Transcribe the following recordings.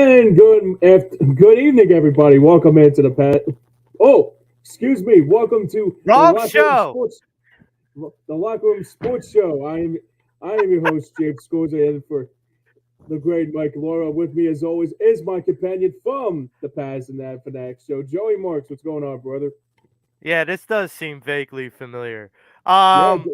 And good evening, everybody. Welcome into the past. Oh, excuse me. Welcome to the Wrong Locker Room show. Sports, the Locker Room Sports Show. I am your host, James Scorza, and for the great Mike Laura. With me, as always, is my companion from the past and that Fanatic Show, Joey Marks. What's going on, brother? Yeah, this does seem vaguely familiar. Yeah, Um,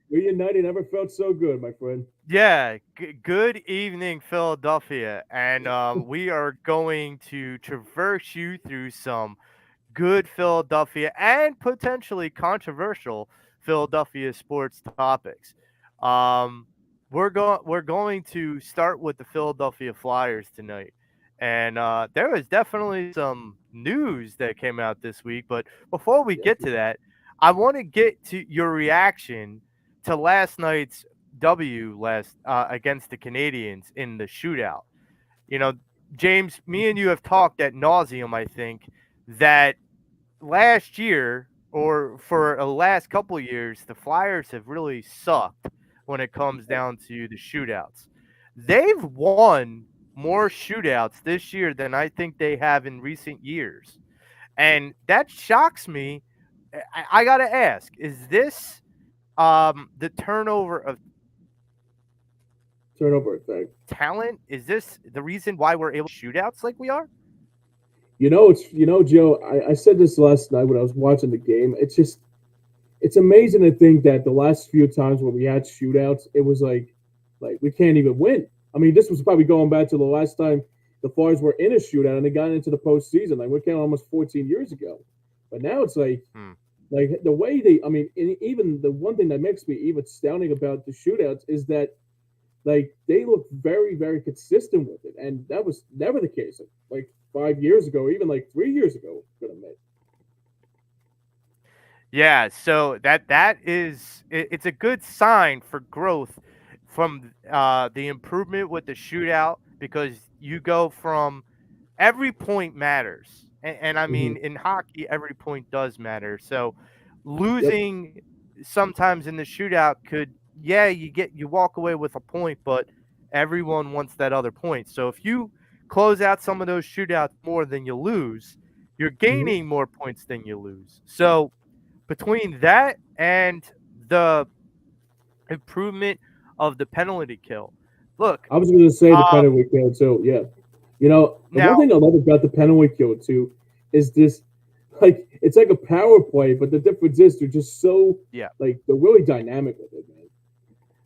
reunited never felt so good, my friend. yeah, good evening, Philadelphia, and we are going to traverse you through some good Philadelphia and potentially controversial Philadelphia sports topics. Um, we're going to start with the Philadelphia Flyers tonight, and there was definitely some news that came out this week. But before we Yes, get to that, I want to get to your reaction to last night's W against the Canadiens in the shootout. You know, James, me and you have talked at nauseum, I think, that last year or for the last couple of years, the Flyers have really sucked when it comes down to the shootouts. They've won more shootouts this year than I think they have in recent years. And that shocks me. I got to ask, is this the turnover of turnover effect. talent? Is this the reason why we're able to shootouts like we are? Joe. I said this last night when I was watching the game. It's amazing to think that the last few times when we had shootouts, it was like we can't even win. I mean, this was probably going back to the last time the Flyers were in a shootout and they got into the postseason. Like we're counting almost 14 years ago. But now it's Hmm. like the way they. I mean, and even the one thing that makes me even astounding about the shootouts is that like they look very very consistent with it, and that was never the case like 5 years ago, or even like 3 years ago. I'm gonna admit. Yeah, so it's a good sign for growth from the improvement with the shootout because you go from every point matters, and I Hmm. mean in hockey every point does matter. So Yep. losing sometimes in the shootout could you walk away with a point, but everyone wants that other point. So if you close out some of those shootouts more than you lose, you're Hmm. gaining more points than you lose. So between that and the improvement of the penalty kill. Look, I was going to say the um, penalty kill too. Yeah, the now, one thing I love about the penalty kill too is this, like it's like a power play, but the difference is they're just so yeah, like they're really dynamic with it, man.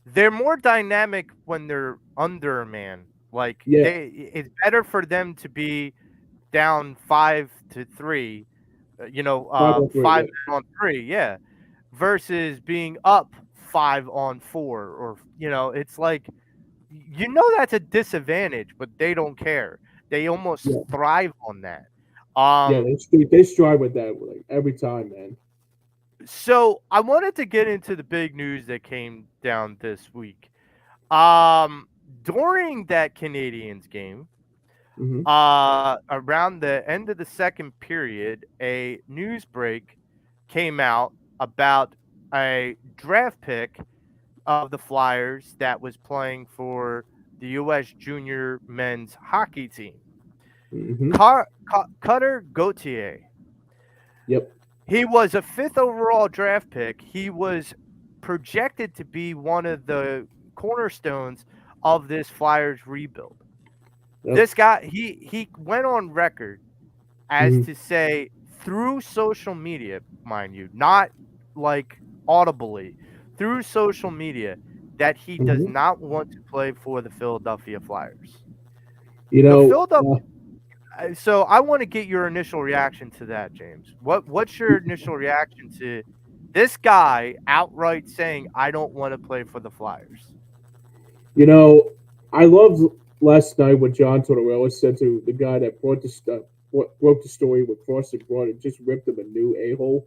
they're more dynamic when they're under a man. Like Yeah, it's better for them to be down 5-3, 5-on-3. five Yeah. men on three, yeah, versus being up 5-on-4, or it's like that's a disadvantage, but they don't care. They almost Yeah, thrive on that. yeah. Um, They strive with that like every time, man. so I wanted to get into the big news that came down this week. Um, During that Canadians game, Hmm. around the end of the second period, a news break came out about a draft pick of the Flyers that was playing for the U.S. junior men's hockey team. Hmm. Cutter Gauthier. Yep. He was a fifth overall draft pick. He was projected to be one of the cornerstones of this Flyers rebuild. Yep. This guy, he went on record as Hmm. to say through social media, mind you, not like audibly, through social media, that he does Hmm. not want to play for the Philadelphia Flyers. You The know, Philadelphia So I want to get your initial reaction to that, James. What's your initial reaction to this guy outright saying I don't want to play for the Flyers? You know, I loved last night what John Tortorella said to the guy that brought the stuff, broke the story with Frosted brought it, just ripped him a new a hole.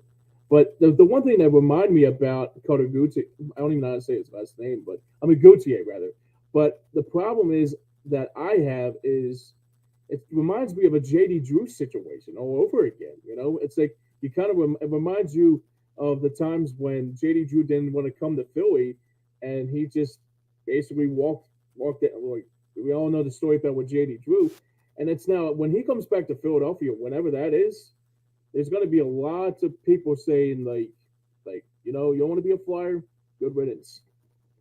But the one thing that reminded me about Carter Gucci, I don't even know how to say his last name, but I mean Gautier rather. But the problem is that I have is it reminds me of a JD Drew situation all over again. It's like you kind of it reminds you of the times when JD Drew didn't want to come to Philly, and he just basically walked it. Like we all know the story about with JD Drew, And it's now when he comes back to Philadelphia, whenever that is, there's going to be a lot of people saying you don't want to be a Flyer, good riddance.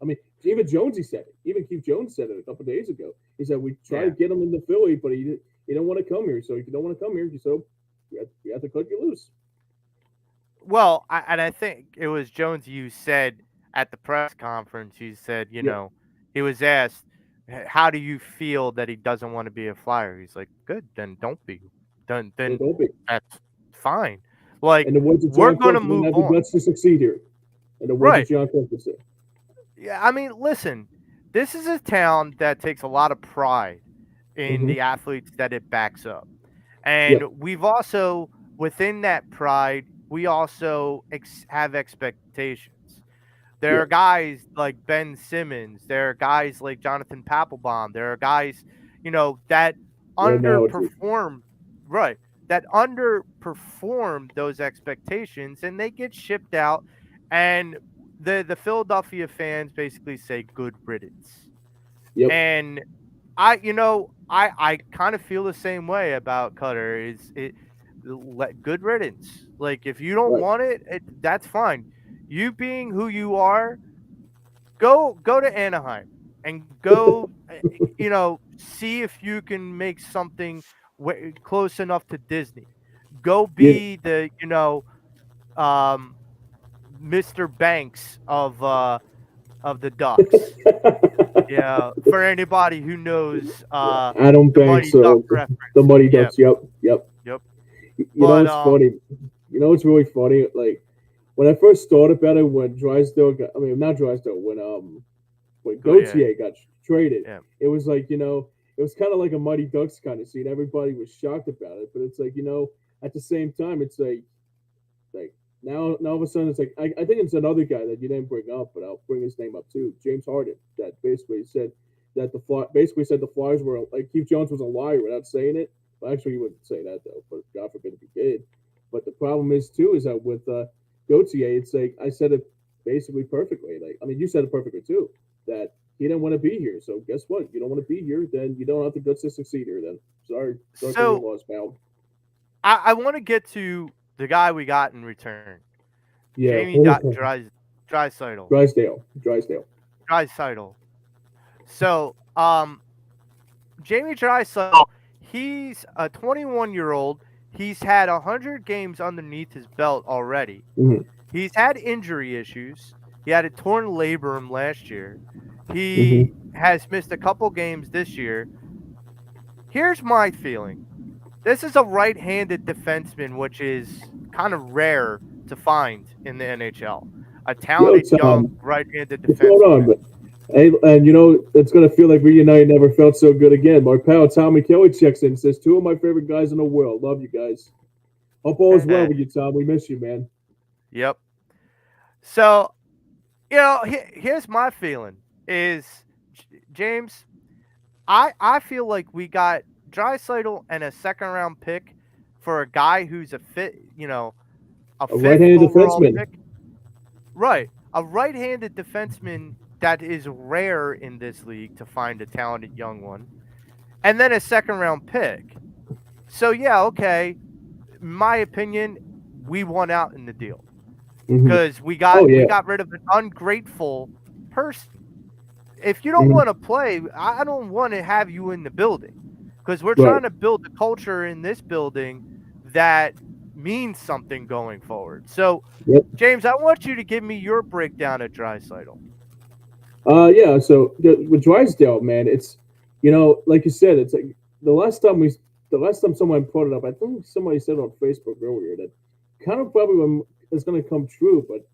I mean, even Jonesy said it. Even Keith Jones said it a couple of days ago. He said we try to Yeah. get him into Philly, but he don't want to come here. So if you don't want to come here, so you have to cut you loose. Well, and I think it was Jones you said at the press conference, you said, Yep. he was asked, how do you feel that he doesn't want to be a Flyer? He's like, good, then don't be. They Then don't be. that's fine. Like, And the words of we're John going to Cook didn't move have the on. guts to succeed here. And the words of Right. John Cook said. Yeah, I mean, listen, this is a town that takes a lot of pride in Mm-hmm. the athletes that it backs up. And Yep. we've also, within that pride, we also have expectations. There Yeah. are guys like Ben Simmons. There are guys like Jonathan Papelbon. There are guys, that What analogy? underperform, right? That underperform those expectations, and they get shipped out, and the Philadelphia fans basically say good riddance. Yep. And I kind of feel the same way about Cutter. Good riddance. Like if you don't Right. want that's fine. You being who you are, go to Anaheim and go, see if you can make something close enough to Disney. Go Yeah. be the um, Mr. Banks of the Ducks. Yeah, for anybody who knows Adam the Banks, Mighty Duck the reference. Muddy Yep, Ducks. Yep. Yep. yep. You know But it's funny. You know it's really funny. Like when I first thought about it, when Drysdale got, I mean not Drysdale, when go yeah, Gauthier got traded, yeah. it was like it was kind of like a Mighty Ducks kind of scene. Everybody was shocked about it, but it's like at the same time, it's like now all of a sudden it's like I think it's another guy that you didn't bring up, but I'll bring his name up too, James Harden, that basically said that basically said the Flyers were like Keith Jones was a liar without saying it. Well, actually, he wouldn't say that though, but God forbid if he did. But the problem is too is that with Gauthier, it's like I said it basically perfectly. Like I mean, you said it perfectly too. That he didn't want to be here. So guess what? You don't want to be here, then you don't have the guts to succeed here. Then sorry for your So loss, pal. I want to get to the guy we got in return, Yeah, Jamie Drysdale. Drysdale. Drysdale. So Jamie Drysdale, he's a 21-year-old. He's had 100 games underneath his belt already. Mm-hmm. He's had injury issues. He had a torn labrum last year. He Mm-hmm. has missed a couple games this year. Here's my feeling. This is a right-handed defenseman, which is kind of rare to find in the NHL. A Yo, talented young Tom, right-handed what's going on? defenseman. But hey, and it's gonna feel like reunited never felt so good again. My pal Tommy Kelly checks in, says two of my favorite guys in the world. Love you guys. Hope all is well with you, Tom. We miss you, man. Yep. So, here's my feeling is James, I feel like we got Drysdale and a second round pick for a guy who's a A fifth right-handed overall defenseman. pick. Right. A right-handed defenseman that is rare in this league to find a talented young one. And then a second round pick. So yeah, okay. In my opinion, we won out in the deal. Mm-hmm. Because we Oh got we yeah. got rid of an ungrateful person. If you don't Mm-hmm. want to play, I don't want to have you in the building because we're Right. trying to build a culture in this building that means something going forward. So, Yep. James, I want you to give me your breakdown of Drysdale. Yeah. So with Drysdale, man, it's like you said, it's like the last time someone put it up, I think somebody said on Facebook earlier that kind of probably is going to come true, but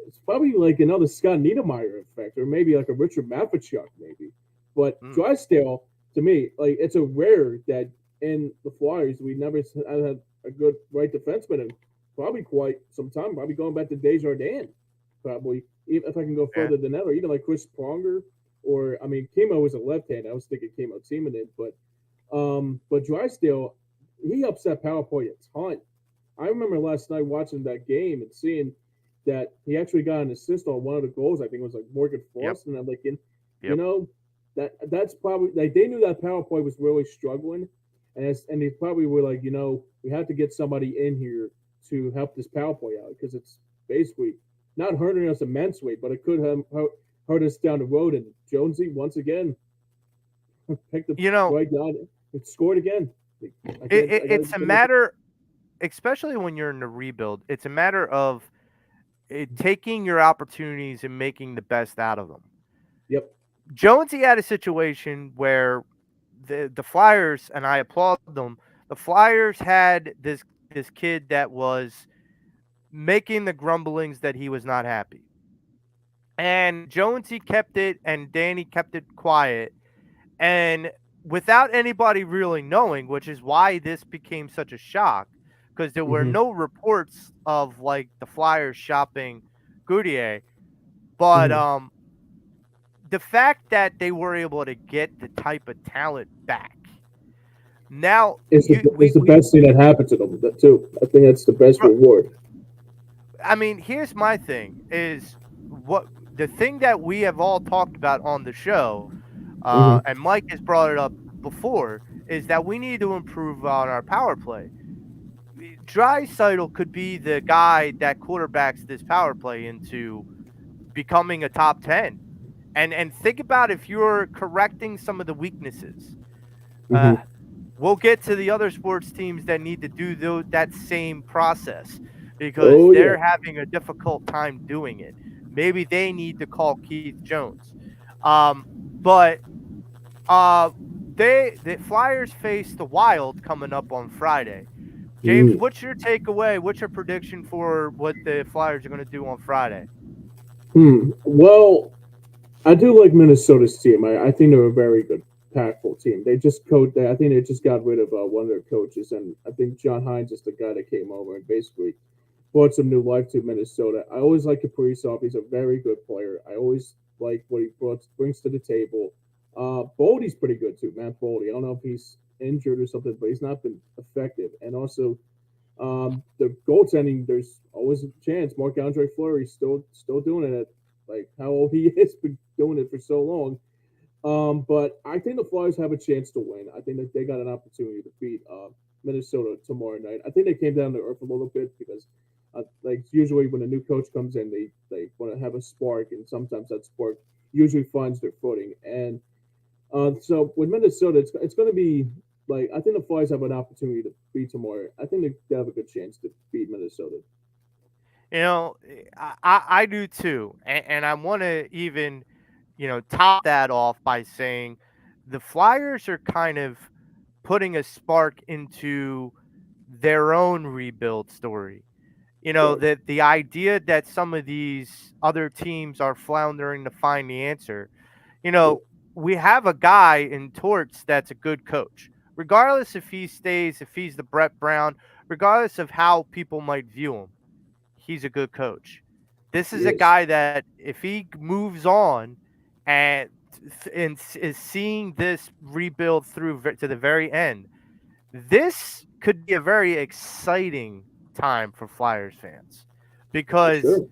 it's probably like another Scott Niedermayer effect, or maybe like a Richard Maffichuk, maybe. But Mm, Drysdale, to me, like it's a rare that in the Flyers we never had a good right defenseman in probably quite some time. Probably going back to Desjardins, probably even if I can go yeah. further than that, or even like Chris Pronger, or I mean, Kimo was a left hand. I was thinking Kimo Timonen, but Drysdale, he upset power play a ton. I remember last night watching that game and seeing that he actually got an assist on one of the goals. I think it was like Morgan Yep. Frost, and I'm like, Yep. that's probably like they knew that power play was really struggling and they probably were like, we have to get somebody in here to help this power play out because it's basically not hurting us immensely, but it could have hurt us down the road. And Jonesy once again picked the You know, right guy and scored again. it's a matter, especially when you're in the rebuild. It's a matter of taking your opportunities and making the best out of them. Yep. Jonesy had a situation where the Flyers, and I applaud them. The Flyers had this kid that was making the grumblings that he was not happy, and Jonesy kept it, and Danny kept it quiet, and without anybody really knowing, which is why this became such a shock, because there were Mm-hmm. no reports of like the Flyers shopping Goodyear, but Mm-hmm. the fact that they were able to get the type of talent back. Now, Is the best thing that happened to them too. I think that's the best reward. I mean, here's my thing: is what the thing that we have all talked about on the show, Mm-hmm. and Mike has brought it up before, is that we need to improve on our power play. Drysdale could be the guy that quarterbacks this power play into becoming a top 10. And think about if you're correcting some of the weaknesses. Uh, Mm-hmm. we'll get to the other sports teams that need to do that same process because Oh yeah. they're having a difficult time doing it. Maybe they need to call Keith Jones. But the Flyers face the Wild coming up on Friday. James, Mm. what's your takeaway? What's your prediction for what the Flyers are going to do on Friday? Well, I do like Minnesota's team. I think they're a very good, impactful team. I think they just got rid of one of their coaches, and I think John Hines is the guy that came over and basically brought some new life to Minnesota. I always like Kaprizov. He's a very good player. I always like what he brings to the table. Boldy's pretty good too, Matt Boldy. I don't know if he's injured or something, but he's not been effective. And also, the goaltending, there's always a chance. Marc Andre Fleury's still doing it at like how old he is, been doing it for so long. But I think the Flyers have a chance to win. I think that they got an opportunity to beat Minnesota tomorrow night. I think they came down to earth a little bit because, like usually when a new coach comes in, they want to have a spark, and sometimes that spark usually finds their footing. And so with Minnesota, it's going to be like I think the Flyers have an opportunity to beat tomorrow. I think they have a good chance to beat Minnesota. You know, I do too. And I want to even, top that off by saying the Flyers are kind of putting a spark into their own rebuild story. Right. That the idea that some of these other teams are floundering to find the answer. You Yeah. know, we have a guy in Torts that's a good coach. Regardless if he stays, if he's the Brett Brown, regardless of how people might view him, he's a good coach. This is a Yes. guy that if he moves on and is seeing this rebuild through to the very end, this could be a very exciting time for Flyers fans For because sure.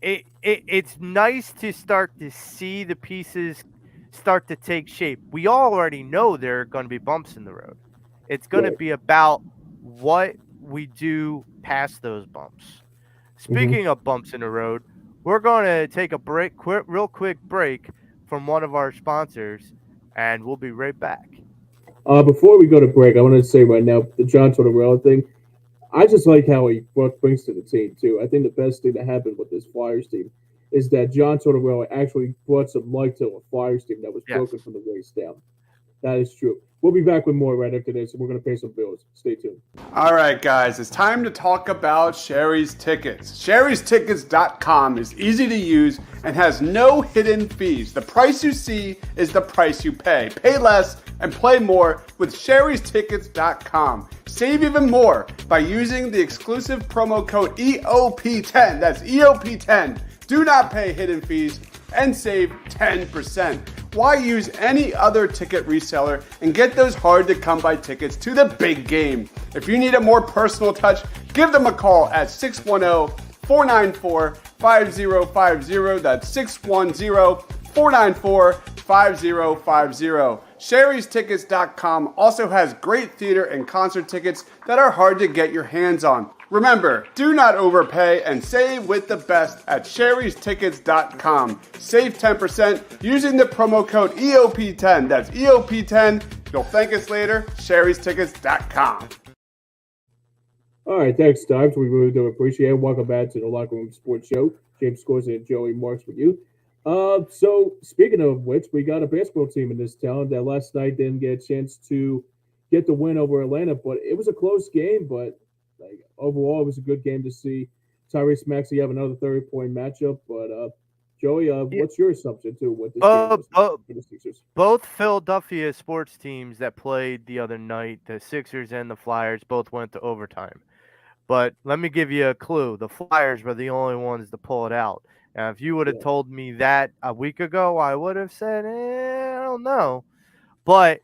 it's nice to start to see the pieces start to take shape. We already know there are going to be bumps in the road. It's going to Right. be about what we do past those bumps. Mm-hmm. Speaking of bumps in the road, we're going to take a real quick break from one of our sponsors, and we'll be right back. Before we go to break, I want to say right now the John Tortorella thing. I just like how he brings to the team too. I think the best thing that happened with this Flyers team is that John Tortorella actually brought some life to a Flyers team that was Yes. broken from the waist down. That is true. We'll be back with more right after this, and we're going to pay some bills. Stay tuned. All right, guys, it's time to talk about Sherry's Tickets. Sherry'sTickets.com is easy to use and has no hidden fees. The price you see is the price you pay. Pay less and play more with Sherry'sTickets.com. Save even more by using the exclusive promo code EOP10. That's EOP10. Do not pay hidden fees and save 10%. Why use any other ticket reseller and get those hard-to-come-by tickets to the big game? If you need a more personal touch, give them a call at 610-494-5050. That's 610-494-5050. Sherry'sTickets.com also has great theater and concert tickets that are hard to get your hands on. Remember, do not overpay and save with the best at Sherry'sTickets.com. Save 10% using the promo code EOP10. That's EOP10. You'll thank us later. Sherry'sTickets.com. All right, thanks, Dives. We really do appreciate it. Welcome back to the Locker Room Sports Show. James Scorsi and Joey Marks with you. So speaking of which, we got a basketball team in this town that last night didn't get a chance to get the win over Atlanta, but it was a close game. But like overall, it was a good game to see Tyrese Maxey have another 30-point matchup. But Joey, what's your assumption too with this game for the Sixers? Both Philadelphia sports teams that played the other night, the Sixers and the Flyers, both went to overtime. But let me give you a clue. The Flyers were the only ones to pull it out. Now, if you would have told me that a week ago, I would have said, I don't know. But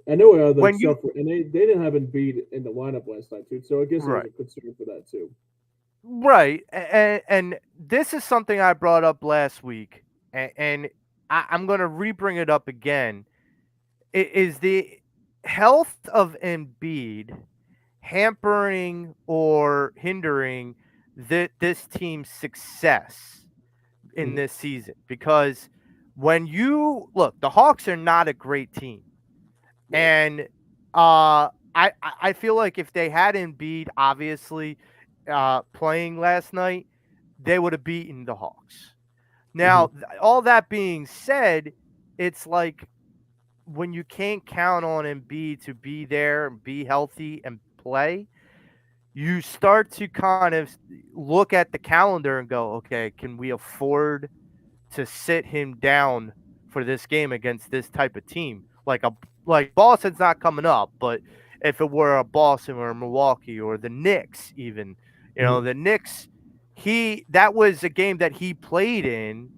I know other stuff, and they didn't have Embiid in the lineup last night too, so I guess there's a concern for that too. Right, and this is something I brought up last week, and I'm going to re-bring it up again. Is the health of Embiid hampering or hindering this team's success in this season? Because when you look, the Hawks are not a great team, and I feel like if they had Embiid, obviously, playing last night, they would have beaten the Hawks. Now, all that being said, it's like when you can't count on Embiid to be there, be healthy, and play, you start to kind of look at the calendar and go, okay, can we afford to sit him down for this game against this type of team? Like Boston's not coming up, but if it were a Boston or a Milwaukee or the Knicks, even, the Knicks, that was a game that he played in,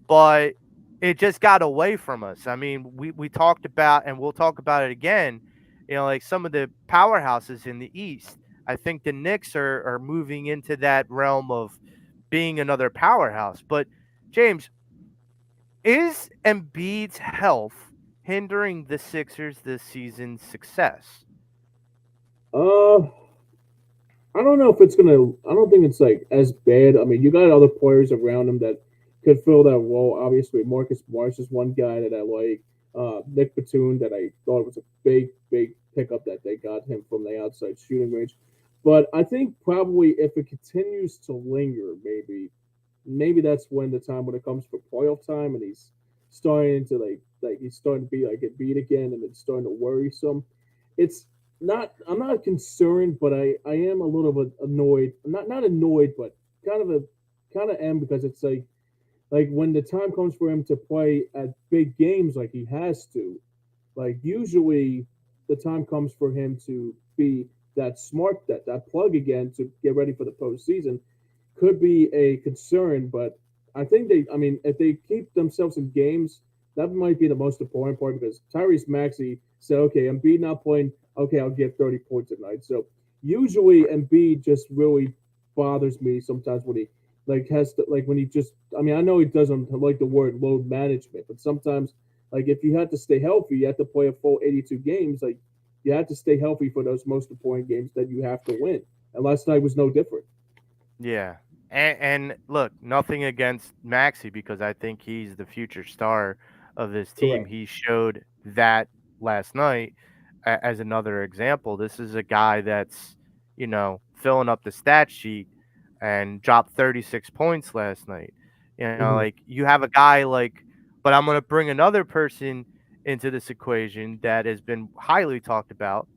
but it just got away from us. I mean, we talked about, and we'll talk about it again, like some of the powerhouses in the East. I think the Knicks are moving into that realm of being another powerhouse. But, James, is Embiid's health hindering the Sixers this season's success? I don't know if it's gonna. I don't think it's like as bad. I mean, you got other players around him that could fill that role. Obviously, Marcus Morris is one guy that I like. Nick Batum, that I thought was a big pickup that they got him from the outside shooting range. But I think probably if it continues to linger, maybe that's when it comes for playoff time and he's starting to he's starting to be like get beat again and it's starting to worry some. It's not. I'm not concerned, but I am a little bit annoyed. Not annoyed, but kind of am because it's like when the time comes for him to play at big games like he has to, like usually the time comes for him to be that smart, that plug again to get ready for the postseason could be a concern. But I think if they keep themselves in games, that might be the most important part because Tyrese Maxey said, okay, Embiid not playing, okay, I'll get 30 points tonight. So usually Embiid just really bothers me sometimes when he has to when he just I know he doesn't like the word load management, but sometimes if you have to stay healthy, you have to play a full 82 games, you have to stay healthy for those most important games that you have to win. And last night was no different. Yeah. And look, nothing against Maxey because I think he's the future star of this team. Correct. He showed that last night as another example. This is a guy that's, filling up the stat sheet and dropped 36 points last night. You have a guy but I'm going to bring another person into this equation that has been highly talked about,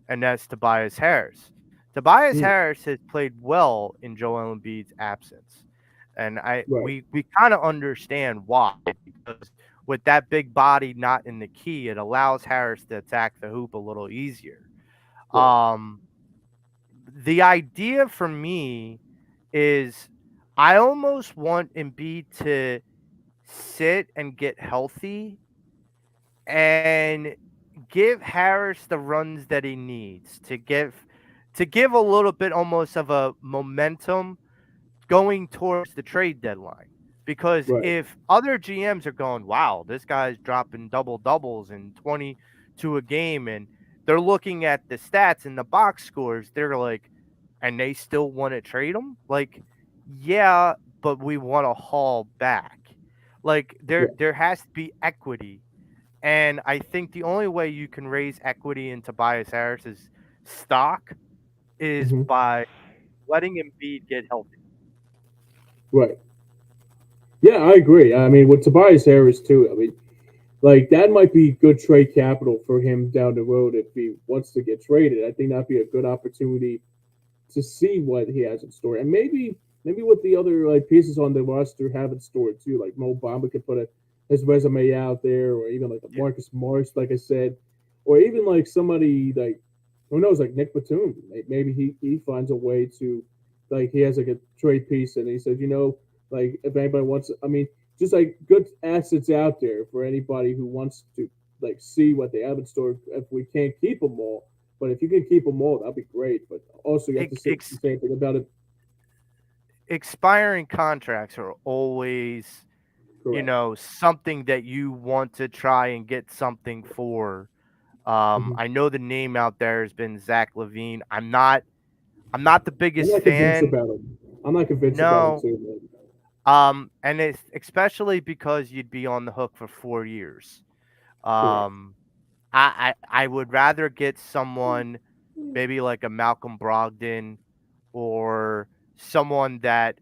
and that's Tobias Harris. Tobias Harris has played well in Joel Embiid's absence. And we kind of understand why, because with that big body not in the key, it allows Harris to attack the hoop a little easier. The idea for me is I almost want Embiid to sit and get healthy and give Harris the runs that he needs to give a little bit almost of a momentum going towards the trade deadline. Because Right. if other GMs are going, wow, this guy's dropping double doubles and 20 to a game, and they're looking at the stats and the box scores, they're like, and they still want to trade him? Like, yeah, but we want to haul back. Like Yeah. there has to be equity. And I think the only way you can raise equity in Tobias Harris's stock is Hmm. by letting Embiid get healthy. Right. Yeah, I agree. I mean, with Tobias Harris too. I mean, like that might be good trade capital for him down the road if he wants to get traded. I think that'd be a good opportunity to see what he has in store, and maybe what the other like pieces on the roster have in store too. Like Mo Bamba could put his resume out there, or even like a Yeah. Marcus Morris, like I said, or even like somebody like who knows, like Nick Batum. Maybe he finds a way to like he has like a trade piece, and he says, like if anybody wants, I mean, just like good assets out there for anybody who wants to like see what they have in store. If we can't keep them all, but if you can keep them all, that'd be great. But also, you have to say the Ex- same thing about it. Expiring contracts are always, Correct. something that you want to try and get something for. Hmm. I know the name out there has been Zach Levine. I'm not the I'm biggest not convinced fan. about him. I'm not convinced about him No. too, man. And it's especially because you'd be on the hook for 4 years. Correct. Um, I would rather get someone maybe like a Malcolm Brogdon or someone that,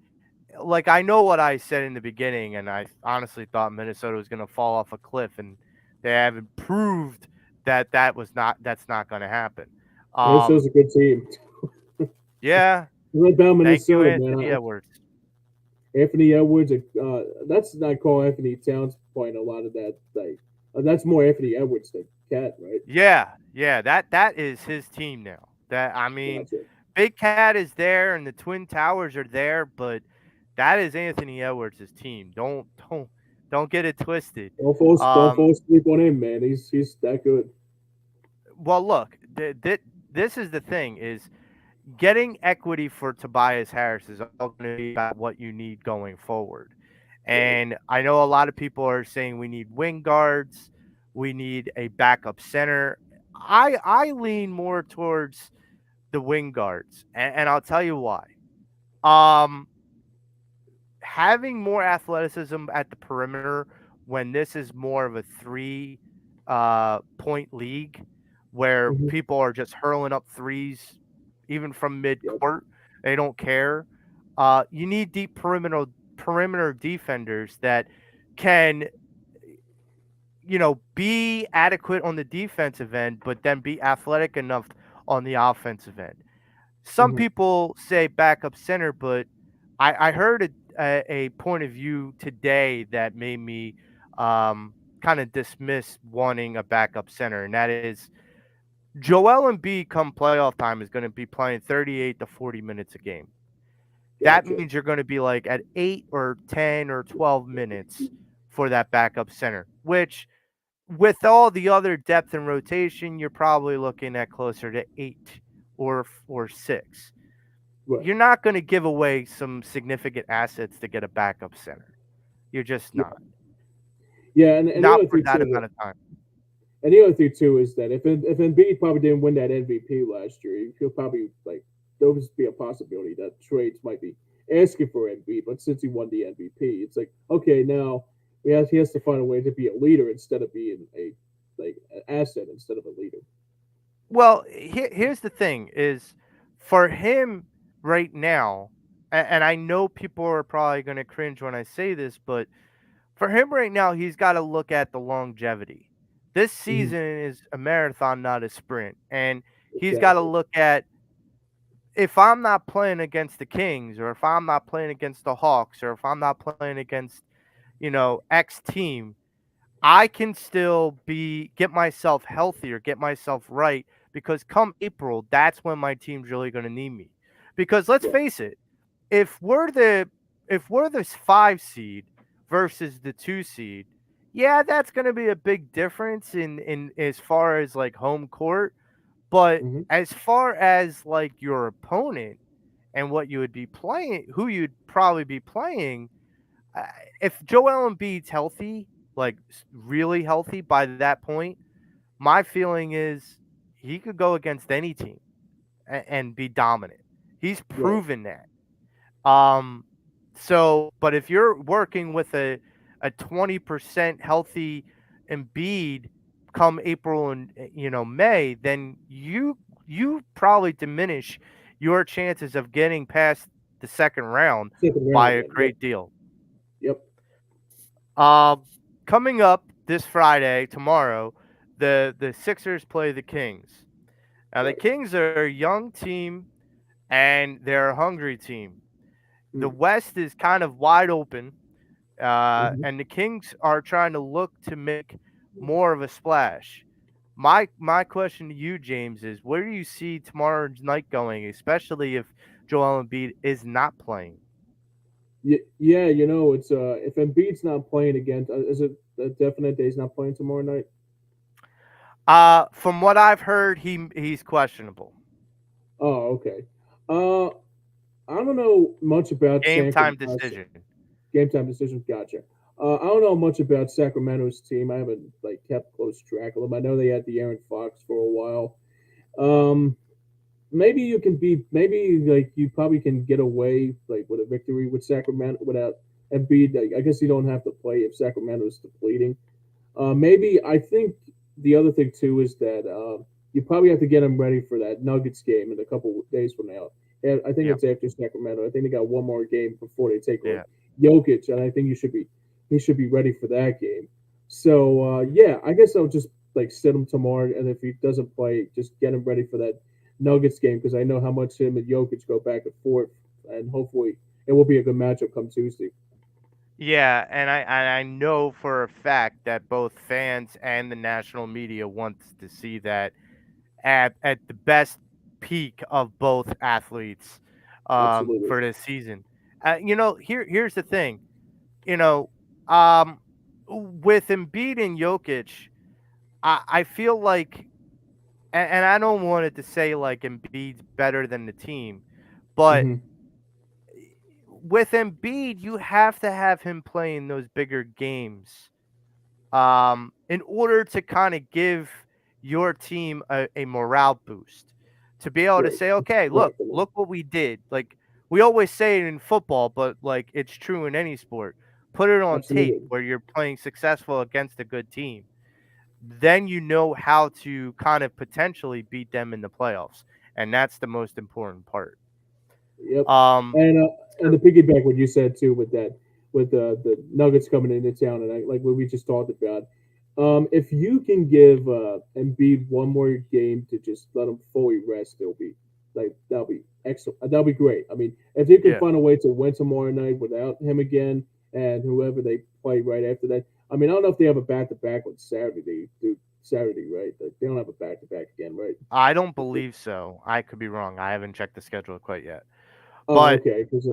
like, I know what I said in the beginning, and I honestly thought Minnesota was going to fall off a cliff, and they haven't proved that that's not going to happen. Minnesota's Um, a good team. yeah, Right about thank you, Minnesota, man. Anthony Edwards. Anthony Edwards. That's not call Anthony Towns playing a lot of that. Like that's more Anthony Edwards than Cat, right? Yeah, yeah, that is his team now. That I mean, Gotcha. Big Cat is there and the Twin Towers are there, but that is Anthony Edwards' team. Don't get it twisted. Don't Um, fall asleep on him, man. He's that good. well, look, this is the thing: is getting equity for Tobias Harris is all going to be about what you need going forward. Right. And I know a lot of people are saying we need wing guards, we need a backup center. I lean more towards the wing guards, and I'll tell you why. Um, Having more athleticism at the perimeter when this is more of a three point league where Mm-hmm. people are just hurling up threes even from mid Yep. court. They don't care. You need deep perimeter defenders that can, be adequate on the defensive end, but then be athletic enough on the offensive end. Some Mm-hmm. people say backup center, but I heard a point of view today that made me kind of dismiss wanting a backup center, and that is Joel Embiid come playoff time is going to be playing 38 to 40 minutes a game. That Gotcha. means you're going to be like at 8 or 10 or 12 minutes for that backup center, which with all the other depth and rotation, you're probably looking at closer to 8 or 6. Right. You're not going to give away some significant assets to get a backup center. You're just Yeah. not. Yeah, and the Not other for thing that too, amount of time. and the other thing too is that if Embiid probably didn't win that MVP last year, he'll probably like there would be a possibility that trades might be asking for Embiid. But since he won the MVP, it's like okay, now he has to find a way to be a leader instead of being a like an asset instead of a leader. Well, here's the thing is for him right now, and I know people are probably going to cringe when I say this, but for him right now, he's got to look at the longevity. This Mm-hmm. season is a marathon, not a sprint. And he's got to Exactly. look at, if I'm not playing against the Kings, or if I'm not playing against the Hawks, or if I'm not playing against, X team, I can still get myself healthier, get myself right, because come April, that's when my team's really going to need me. Because let's Right. face it, if we're the if we're the 5 seed versus the 2 seed, yeah, that's going to be a big difference in as far as like home court, but Mm-hmm. as far as like your opponent and what you would be playing, who you'd probably be playing, Uh, if Joel Embiid's healthy, like really healthy by that point, my feeling is he could go against any team and be dominant. He's Right. proven that. Um, but if you're working with a 20% healthy Embiid come April and May, then you probably diminish your chances of getting past the second round Second by round a then. Yep. great deal. Yep. Um, Coming up this Friday, tomorrow, the Sixers play the Kings. Now the Right. Kings are a young team and they're a hungry team. The Mm. West is kind of wide open, Hmm. and the Kings are trying to look to make more of a splash. My question to you, James, is where do you see tomorrow's night going, especially if Joel Embiid is not playing? Yeah, it's if Embiid's not playing again, is it a definite that he's not playing tomorrow night? From what I've heard, he's questionable. Oh, okay. Uh, I don't know much about Game time Sacramento. decision. Game time decision. Gotcha. I don't know much about Sacramento's team. I haven't like kept close track of them. I know they had the Aaron Fox for a while. Um, maybe you can be. Maybe like you probably can get away like with a victory with Sacramento without Embiid. I guess you don't have to play if Sacramento is depleting. Maybe I think the other thing too is that you probably have to get them ready for that Nuggets game in a couple days from now. And I think Yep. it's after Sacramento. I think they got one more game before they take on Yeah. Jokic, and I think he should be ready for that game. So yeah, I guess I'll just like sit him tomorrow, and if he doesn't play, just get him ready for that Nuggets game because I know how much him and Jokic go back and forth, and hopefully it will be a good matchup come Tuesday. Yeah, and I know for a fact that both fans and the national media wants to see that at the best peak of both athletes Absolutely. for this season. Here's the thing. You know, um, with Embiid and Jokic, I feel like, and I don't want it to say like Embiid's better than the team, but Hmm. with Embiid, you have to have him playing those bigger games in order to kind of give your team a morale boost to be able to Great. say, okay, Correct. look what we did. Like we always say it in football, but like it's true in any sport. Put it on tape Absolutely. where you're playing successful against a good team. Then you know how to kind of potentially beat them in the playoffs. And that's the most important part. Yep. Um, And so- the piggyback what you said too with that with the Nuggets coming into town and like what we just talked about. If you can give Embiid one more game to just let him fully rest, it'll be like that'll be excellent. That'll be great. I mean, if you can yeah. find a way to win tomorrow night without him again and whoever they play right after that. I mean, I don't know if they have a back to back on Saturday. They do Saturday, right? They don't have a back to back again, right? I don't believe so. I could be wrong. I haven't checked the schedule quite yet. Oh, But okay. Because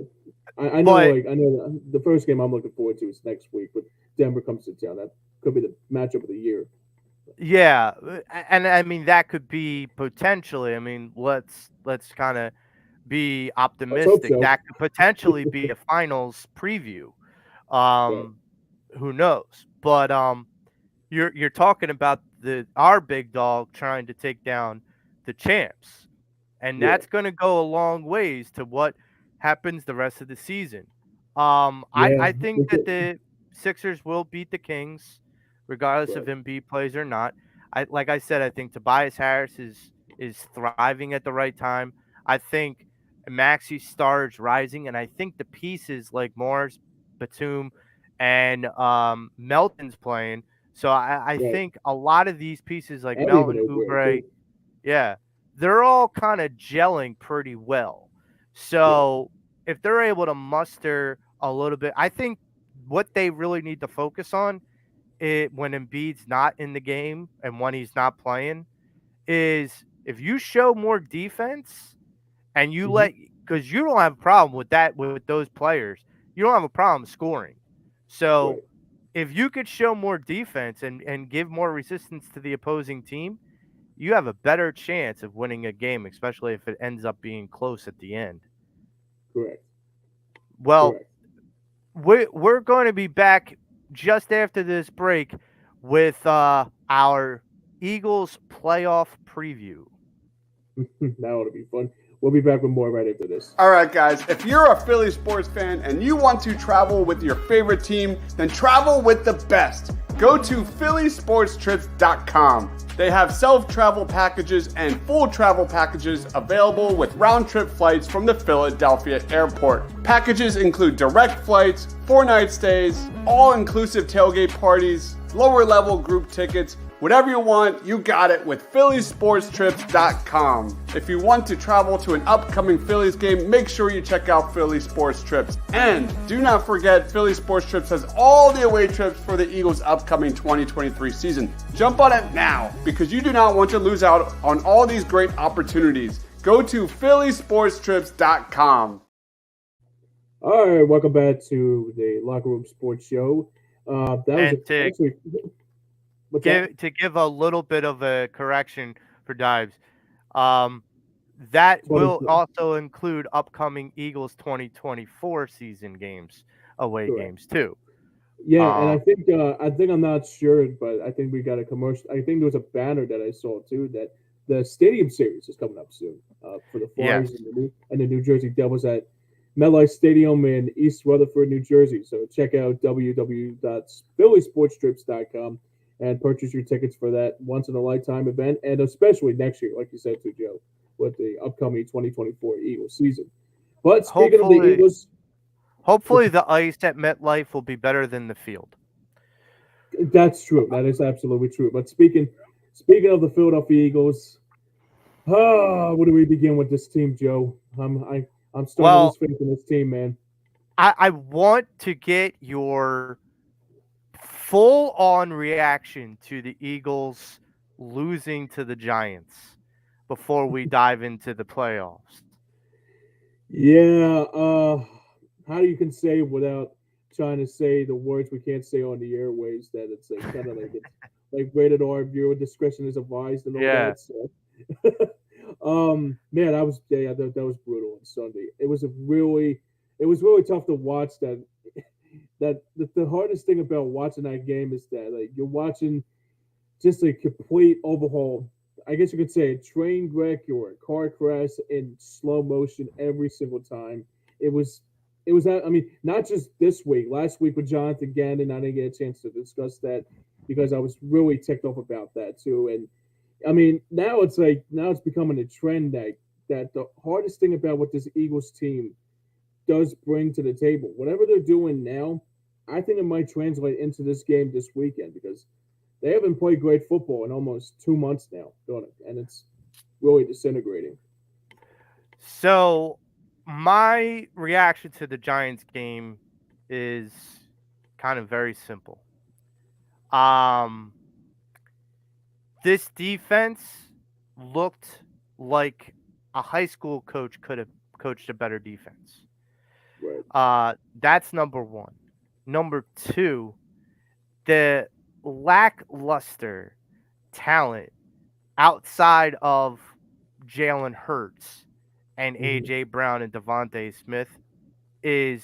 I know, but like, I know the first game I'm looking forward to is next week, but Denver comes to town. That could be the matchup of the year. yeah, and I mean that could be potentially. I mean, let's kind of be Let's hope optimistic. so. That could potentially be a finals preview. Right. Um, who knows? But you're talking about the our big dog trying to take down the champs, and Yeah. that's going to go a long ways to what happens the rest of the season. Yeah. I think that the Sixers will beat the Kings, regardless of Right. Embiid plays or not. Like I said, I think Tobias Harris is thriving at the right time. I think Maxi Star is rising, and I think the pieces like Morris, Batum, and Melton's playing. So I Right. think a lot of these pieces like And even Melton, Oubre Oubre, too. yeah, they're all kind of gelling pretty well. Right. So if they're able to muster a little bit, I think what they really need to focus on when Embiid's not in the game and when he's not playing is if you show more defense and you Hmm. let because you don't have a problem with that with those players, you don't have a problem scoring. So Right. if you could show more defense and give more resistance to the opposing team, you have a better chance of winning a game, especially if it ends up being close at the end. Correct. Well, Correct. we're going to be back just after this break with our Eagles playoff preview. That ought to be fun. We'll be back with more right after this. All right, guys, if you're a Philly sports fan and you want to travel with your favorite team, then travel with the best. Go to phillysportstrips.com. They have self-travel packages and full travel packages available with round-trip flights from the Philadelphia airport. Packages include direct flights, 4-night stays, all-inclusive tailgate parties, lower-level group tickets. Whatever you want, you got it with phillysportstrips.com. If you want to travel to an upcoming Phillies game, make sure you check out Philly Sports Trips. And do not forget, Philly Sports Trips has all the away trips for the Eagles' upcoming 2023 season. Jump on it now, because you do not want to lose out on all these great opportunities. Go to phillysportstrips.com. All right, welcome back to the Locker Room Sports Show. To give a little bit of a correction for Dives, that will also include upcoming Eagles 2024 season games, away games too. Yeah, and I think I'm not sure, but I think we got a commercial. I think there was a banner that I saw too that the Stadium Series is coming up soon for the Flyers and the New Jersey Devils at MetLife Stadium in East Rutherford, New Jersey. So check out www.phillysportstrips.com and purchase your tickets for that once-in-a-lifetime event, and especially next year, like you said to Joe, with the upcoming 2024 Eagles season. But speaking of the Eagles... Hopefully the ice at MetLife will be better than the field. That's true. That is absolutely true. But speaking of the Philadelphia Eagles, where do we begin with this team, Joe? I'm starting to lose faith in this team, man. I want to get your full-on reaction to the Eagles losing to the Giants before we dive into the playoffs. Yeah, how you can say without trying to say the words we can't say on the airwaves that it's like kind of like it's like rated R, viewer discretion is advised and all that. So. Man, that was brutal on Sunday. It was really tough to watch that. The hardest thing about watching that game is that like you're watching just a complete overhaul. I guess you could say a train wreck or a car crash in slow motion every single time. It was not just this week. Last week with Jonathan Gannon, I didn't get a chance to discuss that because I was really ticked off about that too. And I mean, now it's becoming a trend that the hardest thing about what this Eagles team does bring to the table, whatever they're doing now, I think it might translate into this game this weekend because they haven't played great football in almost 2 months now, and it's really disintegrating. So my reaction to the Giants game is kind of very simple. This defense looked like a high school coach could have coached a better defense. Right. That's number one. Number two, the lackluster talent outside of Jalen Hurts and A.J. Brown and Devontae Smith is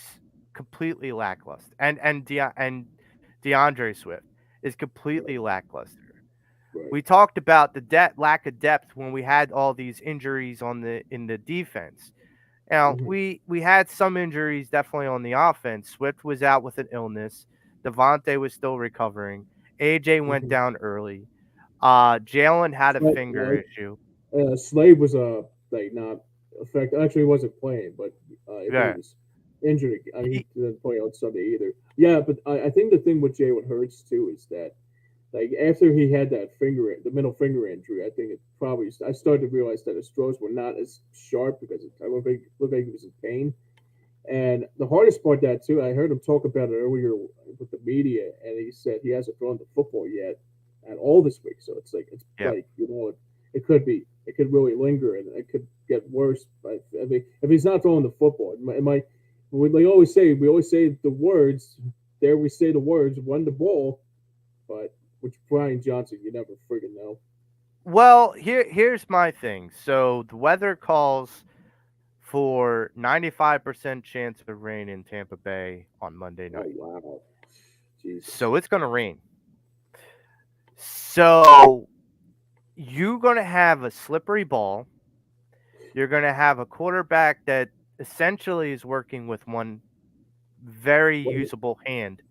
completely lackluster. And DeAndre Swift is completely lackluster. Right. We talked about the lack of depth when we had all these injuries in the defense. Now, we had some injuries definitely on the offense. Swift was out with an illness. Devontae was still recovering. AJ went down early. Jalen had a finger issue. Slade was not affected. Actually, he wasn't playing, but he was injured. He didn't play on Sunday either. Yeah, but I think the thing with Jalen Hurts too is that like after he had that the middle finger injury, I think I started to realize that his throws were not as sharp because it looked like he was in pain. And the hardest part that too, I heard him talk about it earlier with the media, and he said he hasn't thrown the football yet at all this week. So it's like like it could really linger and it could get worse. But if he's not throwing the football, it might. We always say the words. There we say the words, run the ball, but. Which Brian Johnson, you never friggin' know. Well, here's my thing. So the weather calls for 95% chance of rain in Tampa Bay on Monday Oh night. wow, Jesus. So it's going to rain. So you're going to have a slippery ball. You're going to have a quarterback that essentially is working with one very Right. usable hand.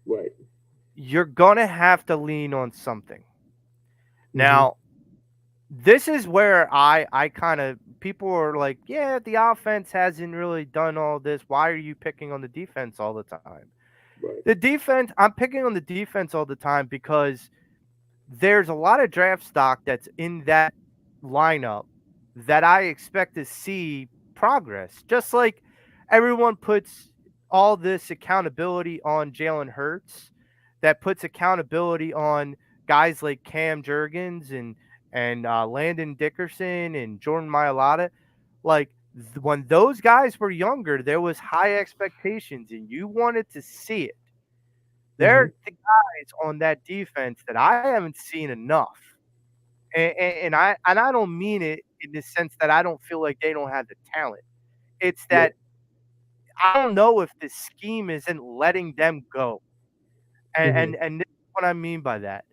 Right. You're going to have to lean on something. Now, this is where I kind of, people are like, yeah, the offense hasn't really done all this. Why are you picking on the defense all the time? Right. The defense, I'm picking on the defense all the time because there's a lot of draft stock that's in that lineup that I expect to see progress. Just like everyone puts all this accountability on Jalen Hurts, that puts accountability on guys like Cam Jurgens and Landon Dickerson and Jordan Mailata. Like when those guys were younger, there was high expectations and you wanted to see it. They're the guys on that defense that I haven't seen enough. And I don't mean it in the sense that I don't feel like they don't have the talent. It's that I don't know if the scheme isn't letting them go. And this is what I mean by that.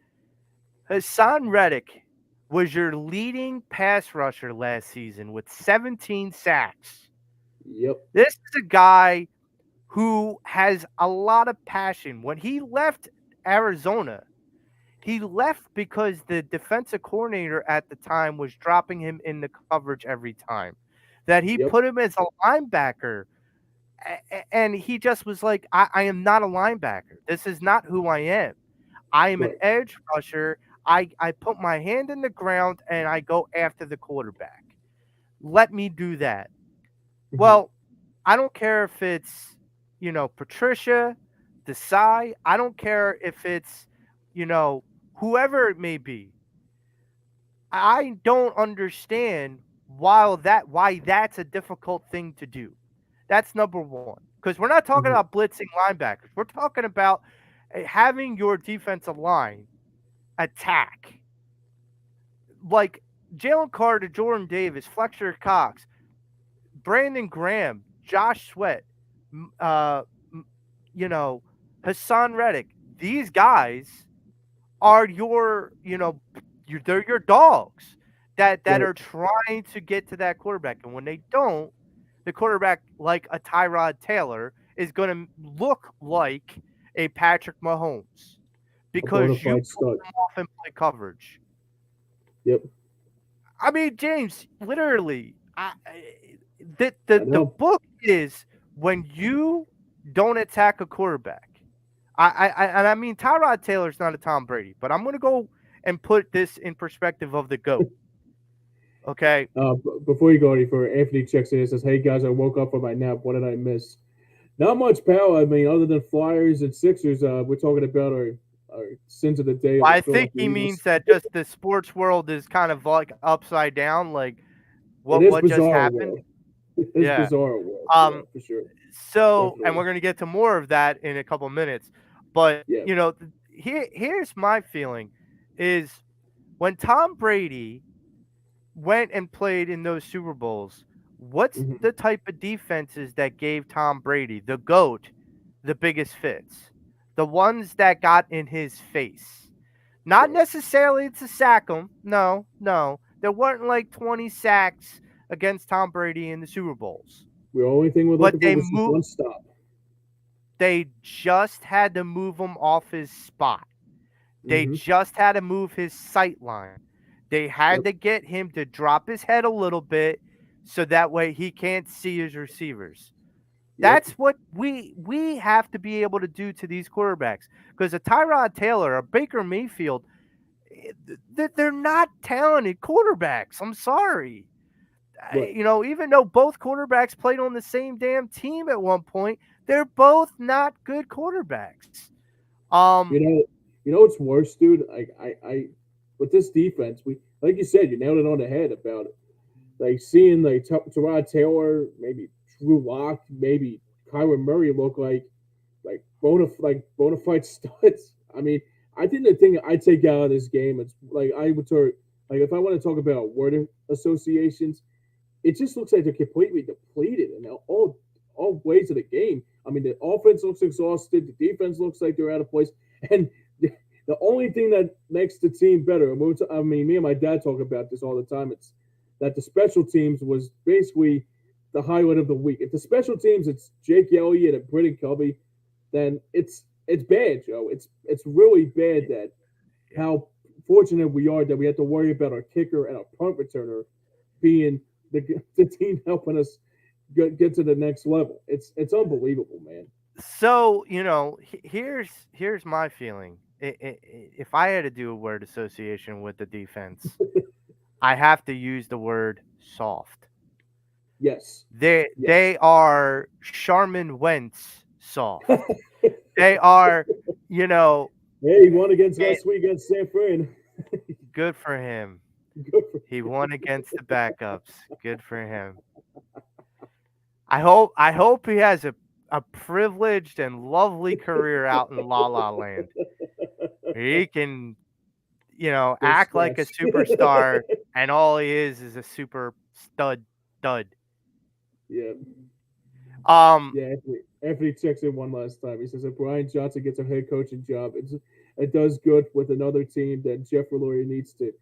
Hassan Reddick was your leading pass rusher last season with 17 sacks. Yep. This is a guy who has a lot of passion. When he left Arizona, he left because the defensive coordinator at the time was dropping him in the coverage every time. That he put him as a linebacker. And he just was like, I am not a linebacker. This is not who I am. I am an edge rusher. I put my hand in the ground and I go after the quarterback. Let me do that. Well, I don't care if it's, Patricia, Desai. I don't care if it's, whoever it may be. I don't understand why that's a difficult thing to do. That's number one. Because we're not talking about blitzing linebackers. We're talking about having your defensive line attack. Like Jalen Carter, Jordan Davis, Fletcher Cox, Brandon Graham, Josh Sweat, Hassan Reddick. These guys are they're your dogs that are trying to get to that quarterback. And when they don't, the quarterback, like a Tyrod Taylor, is going to look like a Patrick Mahomes because you pull them off and play coverage. Yep. I mean, James, literally, the book is when you don't attack a quarterback. I mean, Tyrod Taylor's not a Tom Brady, but I'm going to go and put this in perspective of the GOAT. Okay. Before you go any further, Anthony checks in and says, "Hey guys, I woke up from my nap. What did I miss? Not much, pal. I mean, other than Flyers and Sixers, we're talking about our sins of the day." I think he means that just the sports world is kind of like upside down, like what just happened. It is bizarre world, for sure. So, and we're going to get to more of that in a couple of minutes. But, here's my feeling is when Tom Brady went and played in those Super Bowls, what's the type of defenses that gave Tom Brady, the GOAT, the biggest fits? The ones that got in his face. Not necessarily to sack him. No. There weren't like 20 sacks against Tom Brady in the Super Bowls. The only thing we're looking for was one stop. They just had to move him off his spot. They just had to move his sight line. They had to get him to drop his head a little bit so that way he can't see his receivers. That's what we have to be able to do to these quarterbacks. Because a Tyrod Taylor, a Baker Mayfield, they're not talented quarterbacks. I'm sorry. Even though both quarterbacks played on the same damn team at one point, they're both not good quarterbacks. You know what's worse, dude? I with this defense, we like you said, you nailed it on the head about it. Like seeing like Tyrod Taylor, maybe Drew Lock, maybe Kyler Murray look like bona fide studs. I mean, I think the thing I take out of this game, it's like I would talk, like if I want to talk about word associations, it just looks like they're completely depleted in all ways of the game. I mean, the offense looks exhausted. The defense looks like they're out of place. And the only thing that makes the team better, I mean, me and my dad talk about this all the time. It's that the special teams was basically the highlight of the week. If the special teams it's Jake Elliott and Britton Covey, then it's bad, Joe. It's really bad that how fortunate we are that we have to worry about our kicker and our punt returner being the team helping us get to the next level. It's unbelievable, man. So here's my feeling. If I had to do a word association with the defense, I have to use the word soft. Yes. They are Charmin Wentz soft. They are, Hey, he won against last week against San Fran. good for him. He won against the backups. Good for him. I hope he has a privileged and lovely career out in La La Land. He can, act like a superstar, and all he is a super stud. Yeah. Um, Yeah, Anthony checks in one last time. He says if Brian Johnson gets a head coaching job, it does good with another team, then Jeff Lurie needs to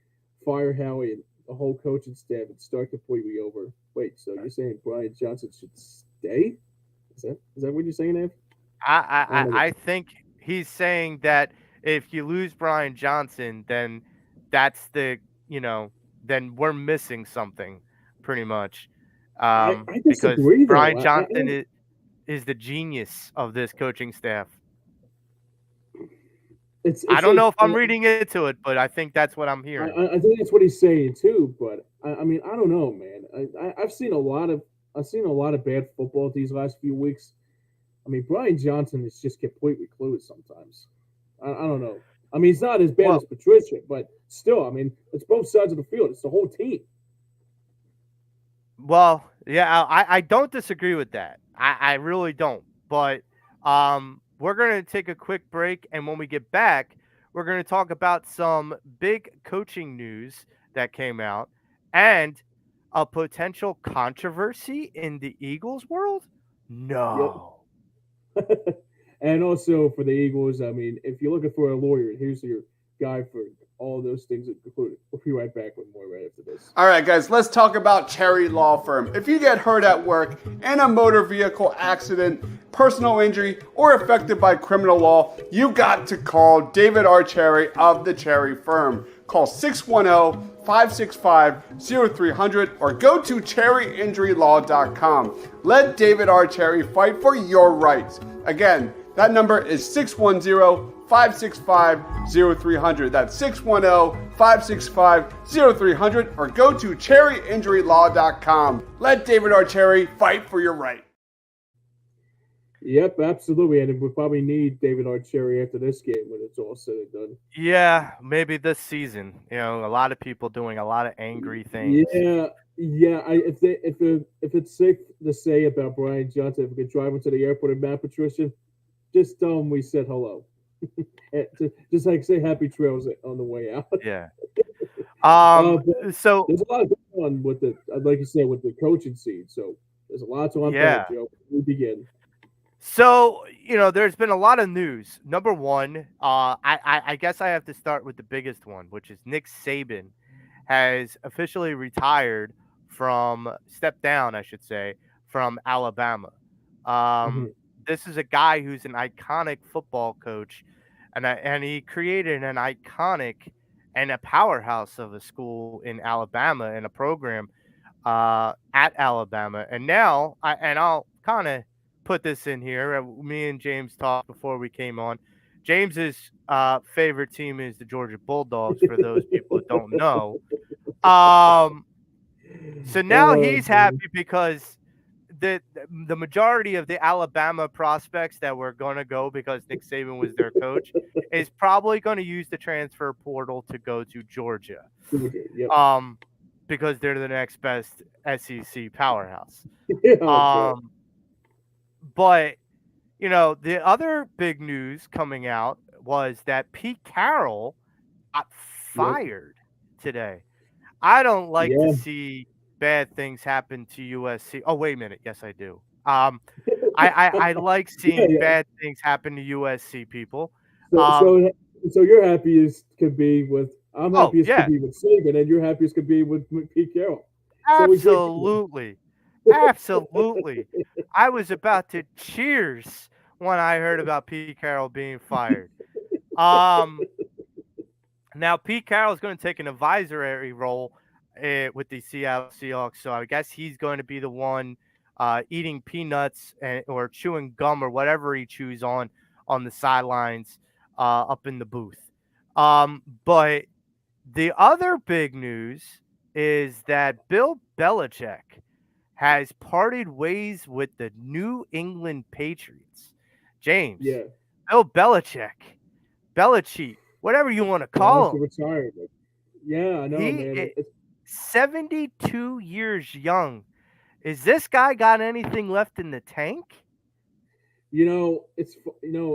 fire Howie and the whole coaching staff and start completely over. Wait, so you're saying Brian Johnson should stay? Is that what you're saying, Anthony? I think he's saying that if you lose Brian Johnson, then that's then we're missing something, pretty much. I Because disagree, though. Brian Johnson is the genius of this coaching staff. I don't know if I'm reading into it, but I think that's what I'm hearing. I think that's what he's saying too. But I mean, I don't know, man. I've seen a lot of bad football these last few weeks. I mean, Brian Johnson is just completely clueless sometimes. I don't know. I mean, he's not as bad as Patricia, but still, I mean, it's both sides of the field. It's the whole team. Well, yeah, I don't disagree with that. I really don't. But we're going to take a quick break, and when we get back, we're going to talk about some big coaching news that came out and a potential controversy in the Eagles world. No. Yep. And also for the Eagles, I mean, if you're looking for a lawyer, here's your guy for all those things included. We'll be right back with more right after this. All right, guys, let's talk about Cherry Law Firm. If you get hurt at work in a motor vehicle accident, personal injury, or affected by criminal law, you got to call David R. Cherry of the Cherry Firm. Call 610-565-0300 or go to cherryinjurylaw.com. Let David R. Cherry fight for your rights. Again, that number is 610-565-0300. That's 610-565-0300 or go to cherryinjurylaw.com. Let David R. Cherry fight for your right. Yep, absolutely. And we'll probably need David R. Cherry after this game when it's all said and done. Yeah, maybe this season. A lot of people doing a lot of angry things. Yeah. If it's safe to say about Brian Johnson, if we could drive him to the airport and Matt Patricia, just tell him we said hello. Just like say happy trails on the way out. Yeah. So there's a lot going on with like you said, with the coaching scene. So there's a lot to unpack, Joe. We begin. So, there's been a lot of news. Number one, I guess I have to start with the biggest one, which is Nick Saban has officially stepped down, I should say, from Alabama. This is a guy who's an iconic football coach, and he created an iconic and a powerhouse of a school in Alabama and a program at Alabama. And now, I'll kind of put this in here. Me and James talked before we came on. James's favorite team is the Georgia Bulldogs, for those people that don't know. So now he's happy because the majority of the Alabama prospects that were going to go because Nick Saban was their coach is probably going to use the transfer portal to go to Georgia. Yep. Because they're the next best SEC powerhouse. But, the other big news coming out was that Pete Carroll got fired today. I don't like to see bad things happen to USC. Oh, wait a minute. Yes, I do. I like Yeah, seeing yeah. bad things happen to USC people. So, Um, so, so you're happy as could be with. I'm oh happy as could yeah, be with Saban, and you're happy as could be with Pete Carroll. So we drink. absolutely, absolutely. I was about to cheers when I heard about Pete Carroll being fired. Um, Now Pete Carroll is going to take an advisory role with the Seattle Seahawks, so I guess he's going to be the one eating peanuts or chewing gum or whatever he chews on the sidelines up in the booth. But the other big news is that Bill Belichick has parted ways with the New England Patriots. James, Yeah, Bill Belichick, whatever you want to wants call to him. retire. But yeah, I know, He man. is 72 years young. Is this guy got anything left in the tank?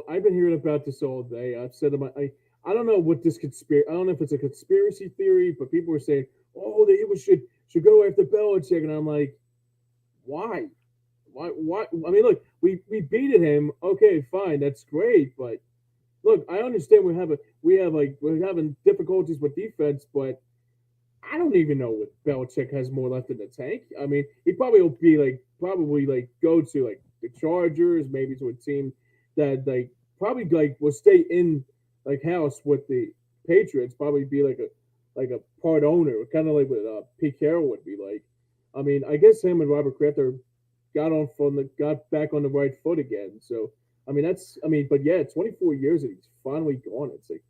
I've been hearing about this all day. I've said to I don't know what this conspiracy. I don't know if it's a conspiracy theory, but people are saying, oh, the Eagles should go after Belichick, and I'm like, why? Why? I mean, look, we beated him. Okay, fine, that's great, but look, I understand we're having difficulties with defense, but I don't even know what Belichick has more left in the tank. I mean, he probably will be probably go to the Chargers, maybe to a team that probably will stay in house with the Patriots. Probably be like a part owner, kind of like what Pete Carroll would be like. I mean, I guess him and Robert Kraft got back on the right foot again. So I mean, but yeah, 24 years and he's finally gone. It's like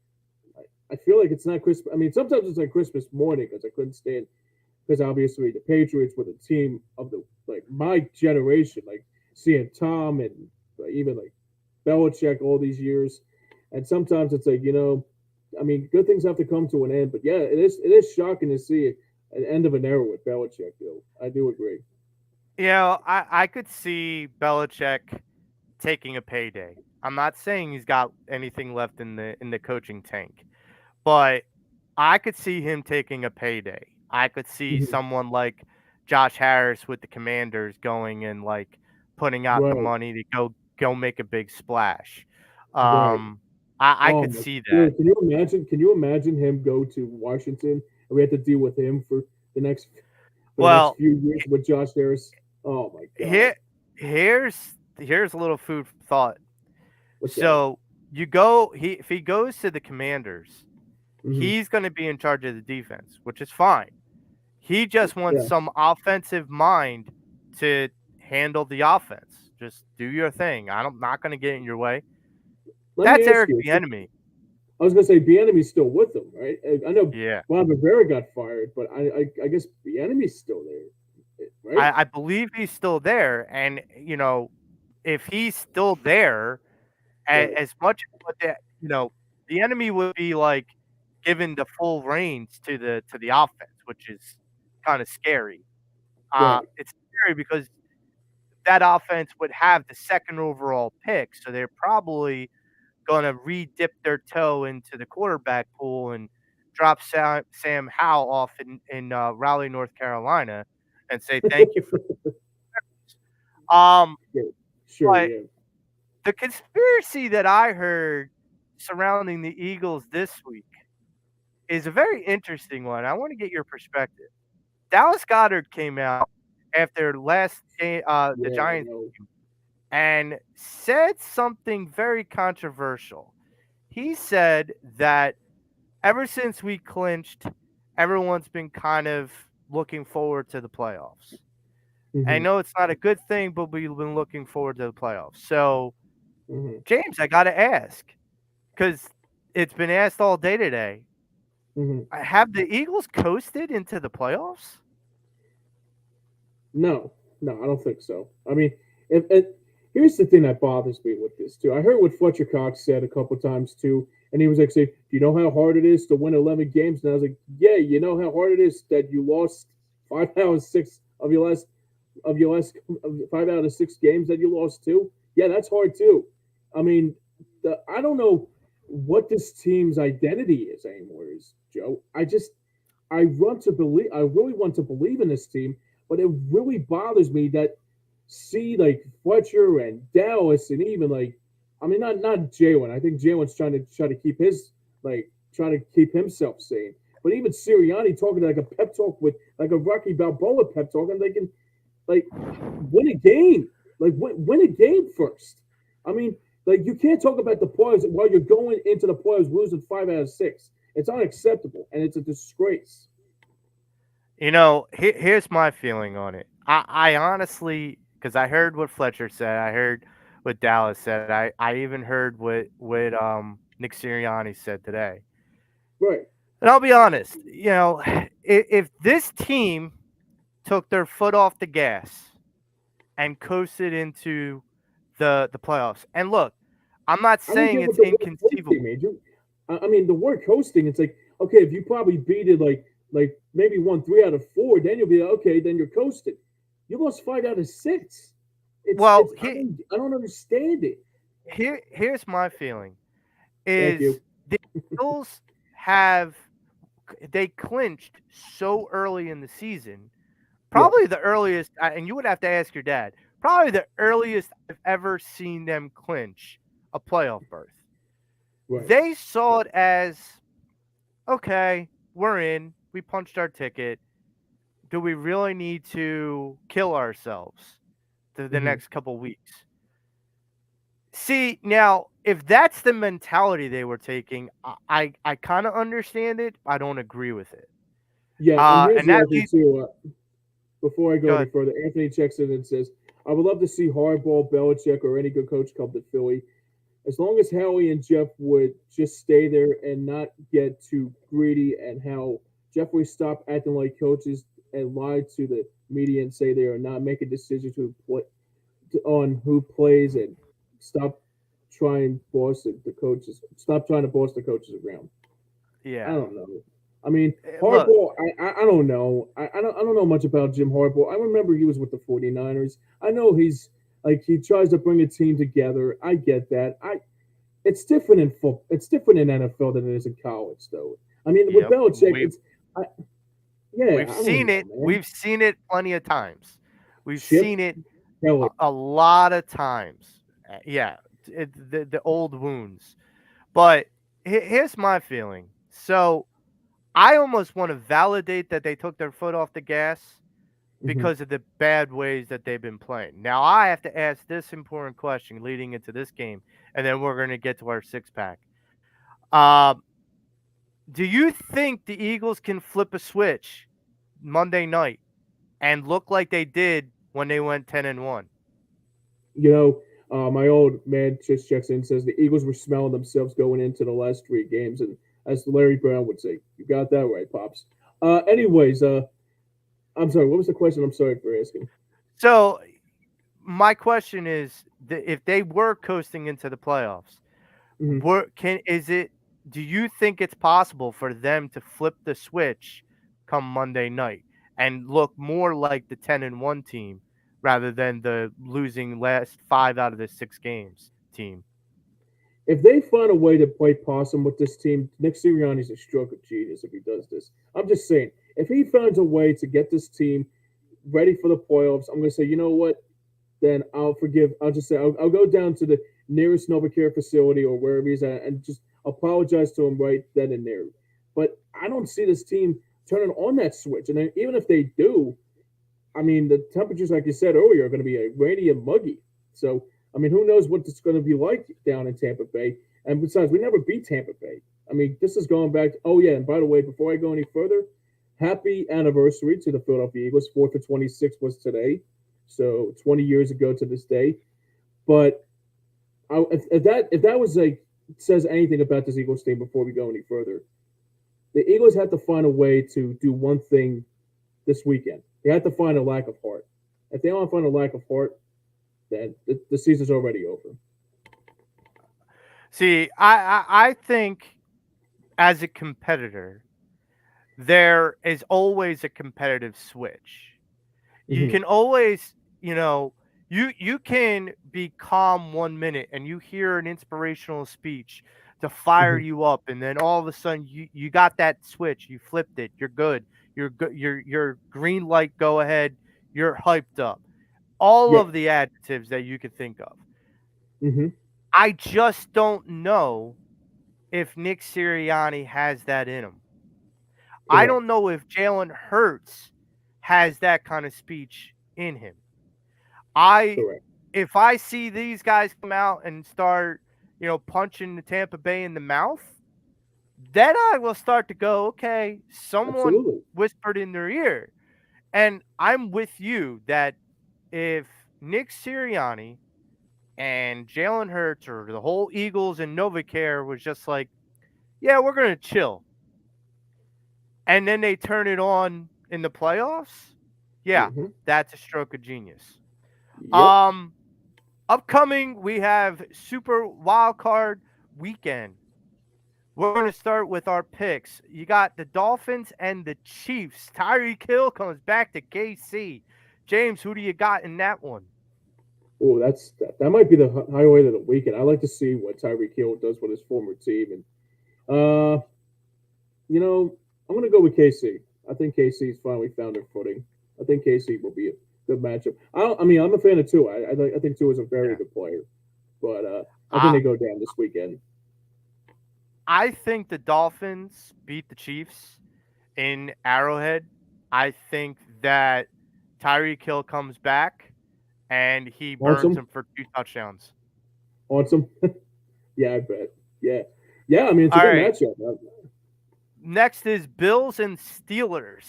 I feel like it's not Christmas. I mean, sometimes it's like Christmas morning because I couldn't stand because obviously the Patriots were the team of the my generation, like seeing Tom and even Belichick all these years, and sometimes it's I mean, good things have to come to an end. But yeah, it is shocking to see an end of an era with Belichick. Though I do agree. I could see Belichick taking a payday. I'm not saying he's got anything left in the coaching tank, but I could see him taking a payday. I could see Mhm. someone like Josh Harris with the Commanders going and putting out the Right, money to go make a big splash. right. Um, I Oh could my see that. dude, can you imagine? Can you imagine him go to Washington and we have to deal with him the next for the next Well, few years with Josh Harris? Oh my God, here here's a little food for thought. what's that? So you go he if he goes to the Commanders, Hmm. he's going to be in charge of the defense, which is fine. He just wants Yeah. some offensive mind to handle the offense. Just do your thing. I'm not going to get in your way. Let me That's ask Eric you. Bieniemy. I was gonna say Bieniemy's still with them, right? I know Yeah, Ron Rivera got fired, but I guess Bieniemy's still there, right? I believe he's still there, and if he's still there, Right, as much as what the enemy would be given the full reins to the offense, which is kind of scary. right. It's scary because that offense would have the second overall pick, so they're probably going to re-dip their toe into the quarterback pool and drop Sam Howell off in Raleigh, North Carolina, and say thank you for. Um, Yeah, sure, but yeah. the conspiracy that I heard surrounding the Eagles this week is a very interesting one. I want to get your perspective. Dallas Goddard came out after last game, the Yeah, I Giants, know. and said something very controversial. He said that ever since we clinched, everyone's been kind of looking forward to the playoffs. I Hmm. know it's not a good thing, but we've been looking forward to the playoffs. So, Hmm. James, I got to ask because it's been asked all day today. Hmm. Have the Eagles coasted into the playoffs? No, no, I don't think so. I mean, if here's the thing that bothers me with this too. I heard what Fletcher Cox said a couple times too, and he was like, "Say, do you know how hard it is to win 11 games?" And I was like, "Yeah, you know how hard it is that you lost 5 out of 6 of 5 out of 6 games that you lost to. Yeah, that's hard too. I mean, I don't know what this team's identity is anymore. Is Joe? I just I really want to believe in this team, but it really bothers me that see like Fletcher and Dallas and even like I mean not Jalen. I think Jalen's trying to keep his trying to keep himself sane. But even Sirianni talking like a pep talk with like a Rocky Balboa pep talk, and they can like win a game, like win a game first. I mean, like you can't talk about the playoffs while you're going into the playoffs losing 5 out of 6. It's unacceptable and it's a disgrace. Here's my feeling on it. I honestly, because I heard what Fletcher said, I heard what Dallas said, I even heard what Nick Sirianni said today. Right. And I'll be honest, if this team took their foot off the gas and coasted into the playoffs, and look, I'm not I don't saying get what it's the word hosting inconceivable. made you. I mean, the word hosting. It's like okay, if you probably beat it like maybe won 3 out of 4, then you'll be like, okay. Then you're coasted. You lost 5 out of 6. Well, It's I don't understand it. here's my feeling Thank is you. the Eagles have they clinched so early in the season, Yes. probably the earliest, and you would have to ask your dad, probably the earliest I've ever seen them clinch a playoff berth. Right. They saw it as okay, we're in, we punched our ticket. Do we really need to kill ourselves to the Hmm. next couple weeks? See, now, if that's the mentality they were taking, I kind of understand it. I don't agree with it. Yeah. And here's And the that other thing leads. too. Before I go Go any ahead. further, Anthony checks in and says, "I would love to see Hardball, Belichick, or any good coach come to Philly. As long as Howie and Jeff would just stay there and not get too greedy, and how Jeff would stop acting like coaches and lie to the media and say they are not making decisions on who plays and stop stop trying to boss the coaches around. I Yeah. don't know. I mean, Look, Harbaugh, I don't know. I don't know much about Jim Harbaugh. I remember he was with the 49ers. I know he's like he tries to bring a team together. I get that. It's different in football. It's different in NFL than it is in college, though. I mean, with yep. Belichick, I, yeah, We've I don't seen know, it. man. We've seen it plenty of times. We've Chip seen it Kelly. a lot of times. Yeah, the old wounds. But here's my feeling. So I almost want to validate that they took their foot off the gas Hmm. because of the bad ways that they've been playing. Now I have to ask this important question leading into this game, and then we're going to get to our six pack. Um, do you think the Eagles can flip a switch Monday night and look like they did when they went 10-1? You know, my old man just checks in and says the Eagles were smelling themselves going into the last 3 games, and as Larry Brown would say, "You got that right, pops." Anyways, I'm sorry. What was the question? I'm sorry for asking. So my question is, if they were coasting into the playoffs, Hmm. is it? Do you think it's possible for them to flip the switch come Monday night and look more like the 10-1 team rather than the losing last 5 out of the 6 games team? If they find a way to play possum with this team, Nick Sirianni's a stroke of genius if he does this. I'm just saying, if he finds a way to get this team ready for the playoffs, I'm going to say, you know what? Then I'll forgive. I'll just say I'll go down to the nearest NovaCare facility or wherever he's at and just apologize to him right then and there. But I don't see this team turning on that switch. And then even if they do, I mean, the temperatures, like you said earlier, are going to be rainy and muggy. So, I mean, who knows what it's going to be like down in Tampa Bay? And besides, we never beat Tampa Bay. I mean, this is going back. Oh yeah, and by the way, before I go any further, happy anniversary to the Philadelphia Eagles. 4th of 26 was today, so 20 years ago to this day. But if that was like says anything about this Eagles team before we go any further, the Eagles have to find a way to do one thing this weekend. They have to find a lack of heart. If they don't find a lack of heart, then the season's already over. See, I think as a competitor, there is always a competitive switch. You Mm-hmm. can always, you can be calm 1 minute and you hear an inspirational speech to fire Mhm. you up, and then all of a sudden you got that switch, you flipped it, you're good, you're good, you're green light, go ahead, you're hyped up. All Yeah. of the adjectives that you could think of. Hmm. I just don't know if Nick Sirianni has that in him. I Correct. don't know if Jalen Hurts has that kind of speech in him. I Correct. If I see these guys come out and start, punching the Tampa Bay in the mouth, then I will start to go, okay, someone Absolutely. whispered in their ear. And I'm with you that if Nick Sirianni and Jalen Hurts or the whole Eagles and Novacare was just like, yeah, we're going to chill, and then they turn it on in the playoffs, yeah, Hmm. that's a stroke of genius. Yep. Um, Upcoming, we have Super Wild Card Weekend. We're going to start with our picks. You got the Dolphins and the Chiefs. Tyreek Hill comes back to KC. James, who do you got in that one? Oh, that might be the highlight of the weekend. I like to see what Tyreek Hill does with his former team, and uh, I'm going to go with KC. I think KC's finally found their footing. I think KC will be a good matchup. I'm a fan of Tua. I think Tua is a very Yeah. good player, but I think I, they go down this weekend. I think the Dolphins beat the Chiefs in Arrowhead. I think that Tyreek Hill comes back and he burns Awesome, him for 2 touchdowns. awesome. Yeah, I bet. Yeah, yeah. I mean, it's a All good right. matchup. Next is Bills and Steelers.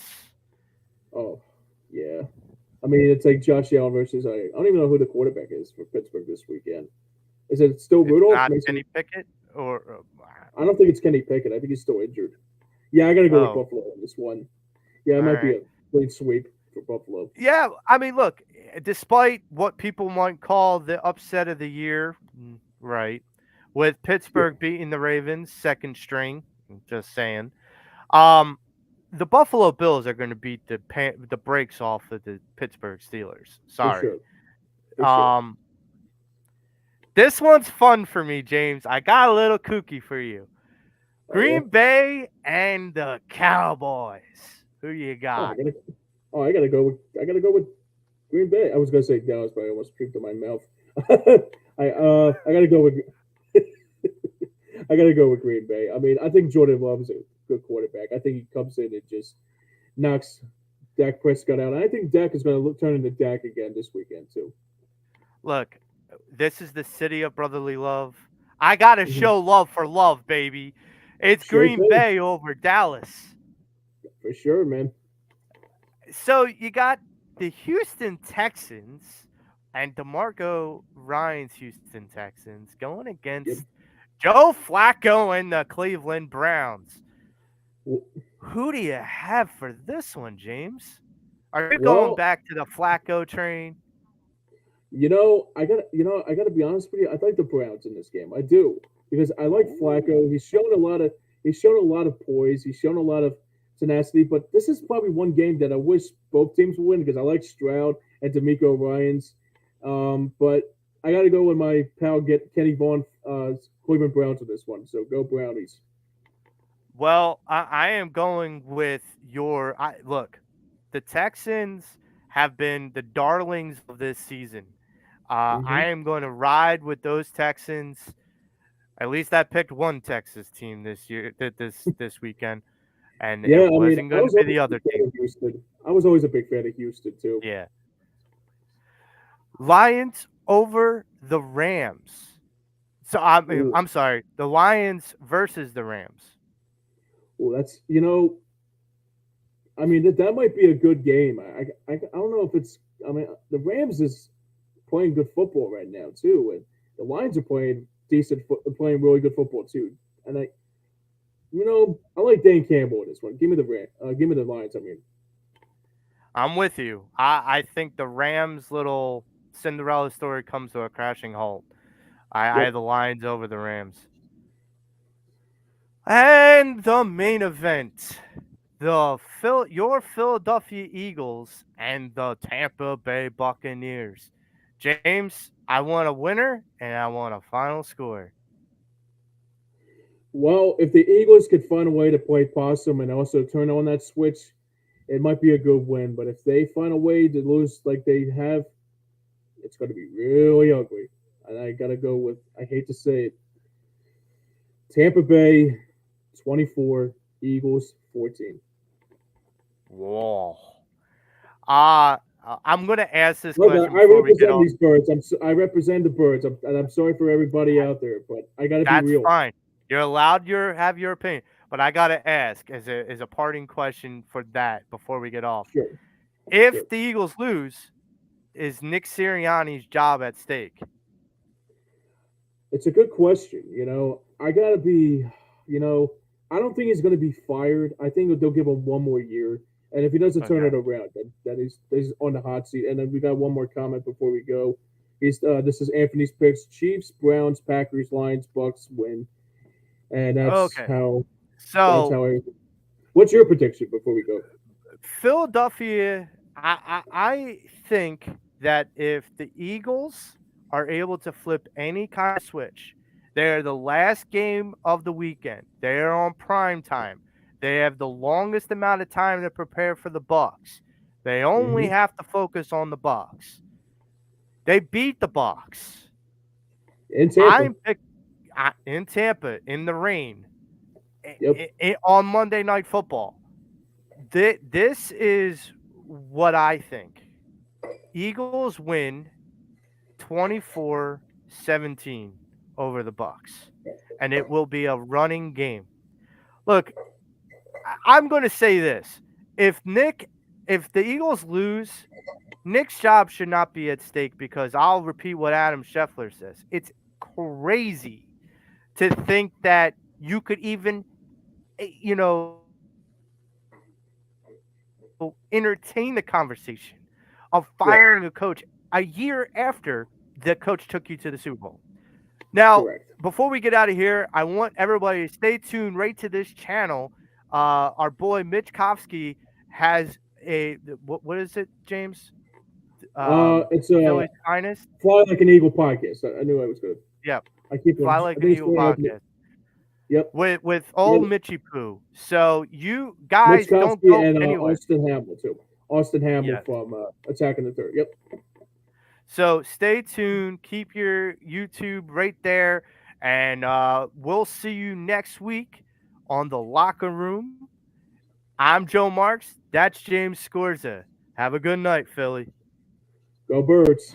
Oh, yeah. I mean, it's like Josh Allen versus I don't even know who the quarterback is for Pittsburgh this weekend. Is it still It's Rudolph? not Mason? Kenny Pickett or I don't think it's Kenny Pickett. I think he's still injured. Yeah, I got to go with oh, Buffalo on this one. Yeah, it all might be right. a clean sweep for Buffalo. Yeah, I mean, look, despite what people might call the upset of the year, right, with Yeah. Pittsburgh beating the Ravens, second string, just saying, um, the Buffalo Bills are going to beat the brakes off of the Pittsburgh Steelers. For Sorry. sure. For sure. Um, this one's fun for me, James. I got a little kooky for you. Oh yeah. Green Bay and the Cowboys. Who you Oh, I got? gotta. Oh, I gotta go with Green Bay. I was gonna say Dallas, but I almost puked in my mouth. I gotta go with. I gotta go with Green Bay. I mean, I think Jordan Love is a good quarterback. I think he comes in and just knocks Dak Prescott out. And I think Dak is going to turn into Dak again this weekend too. Look, this is the city of brotherly love. I got to Mhm. show love for love, baby. It's Sure Green thing, Bay over Dallas. for sure, man. So you got the Houston Texans and DeMarco Ryan's Houston Texans going Yep. against Joe Flacco and the Cleveland Browns. Who do you have for this one, James? Are you going Well, back to the Flacco train? I gotta be honest with you. I like the Browns in this game. I do because I like Flacco. Ooh. He's shown a lot of poise. He's shown a lot of tenacity. But this is probably one game that I wish both teams would win because I like Stroud and D'Amico Ryans. But I got to go with my pal Kenny Vaughn, Cleveland Browns with this one. So go Brownies. Well, I am going with look. The Texans have been the darlings of this season. Hmm. I am going to ride with those Texans. At least I picked one Texas team this year, this weekend, and it Yeah, I mean, wasn't going to be the other team. I was always a big fan of Houston too. Yeah, Lions over the Rams. So Ooh, I'm sorry, the Lions versus the Rams. well, I mean that might be a good game. I don't know if it's. I mean, the Rams is playing good football right now too, and the Lions are playing playing really good football too. And I like Dan Campbell in this one. Give me the Lions. I mean, I'm with you. I think the Rams' little Cinderella story comes to a crashing halt. I yep. have the Lions over the Rams. And the main event, your Philadelphia Eagles and the Tampa Bay Buccaneers. James, I want a winner and I want a final score. Well, if the Eagles could find a way to play possum and also turn on that switch, it might be a good win. But if they find a way to lose like they have, it's going to be really ugly. And I got to go with, I hate to say it, Tampa Bay 24, Eagles 14. Whoa. Uh, I'm going to ask this Look, question I before we get represent off. these birds. I represent the birds, and I'm sorry for everybody out there, but I got to be That's real. fine. You're allowed have your opinion, but I got to ask as a parting question for that before we get off. Sure, sure. If the Eagles lose, is Nick Sirianni's job at stake? It's a good question. I got to be, I don't think he's going to be fired. I think they'll give him one more year. And if he doesn't turn Okay. it around, then he's on the hot seat. And then we got one more comment before we go. This is Anthony's picks: Chiefs, Browns, Packers, Lions, Bucks win, and Okay. that's So how. What's your prediction before we go? Philadelphia, I think that if the Eagles are able to flip any kind of switch, they're the last game of the weekend. They're on prime time. They have the longest amount of time to prepare for the Bucks. They only Mm-hmm. have to focus on the Bucks. They beat the Bucks. In Tampa. In Tampa in the rain Yep. on Monday Night Football. This is what I think. Eagles win 24-17 over the Bucks, and it will be a running game. Look, I'm going to say this. If the Eagles lose, Nick's job should not be at stake because I'll repeat what Adam Scheffler says. It's crazy to think that you could even entertain the conversation of firing a coach a year after the coach took you to the Super Bowl. Now, Correct. before we get out of here, I want everybody to stay tuned right to this channel. Our boy Mitch Kofsky has what is it, James? It's Philly's Finest. Fly Like an Eagle podcast. I knew I was good. Yep. I keep Fly I Like an think it's Eagle Fly Like podcast. Yep. With old Yeah. Mitchy Poo. So you guys Mitch don't Kofsky go and anywhere. Austin Hamill too. Austin Hamill Yes. from Attacking the Third. Yep. So stay tuned. Keep your YouTube right there. And we'll see you next week on the Locker Room. I'm Joe Marks. That's James Scorza. Have a good night, Philly. Go Birds.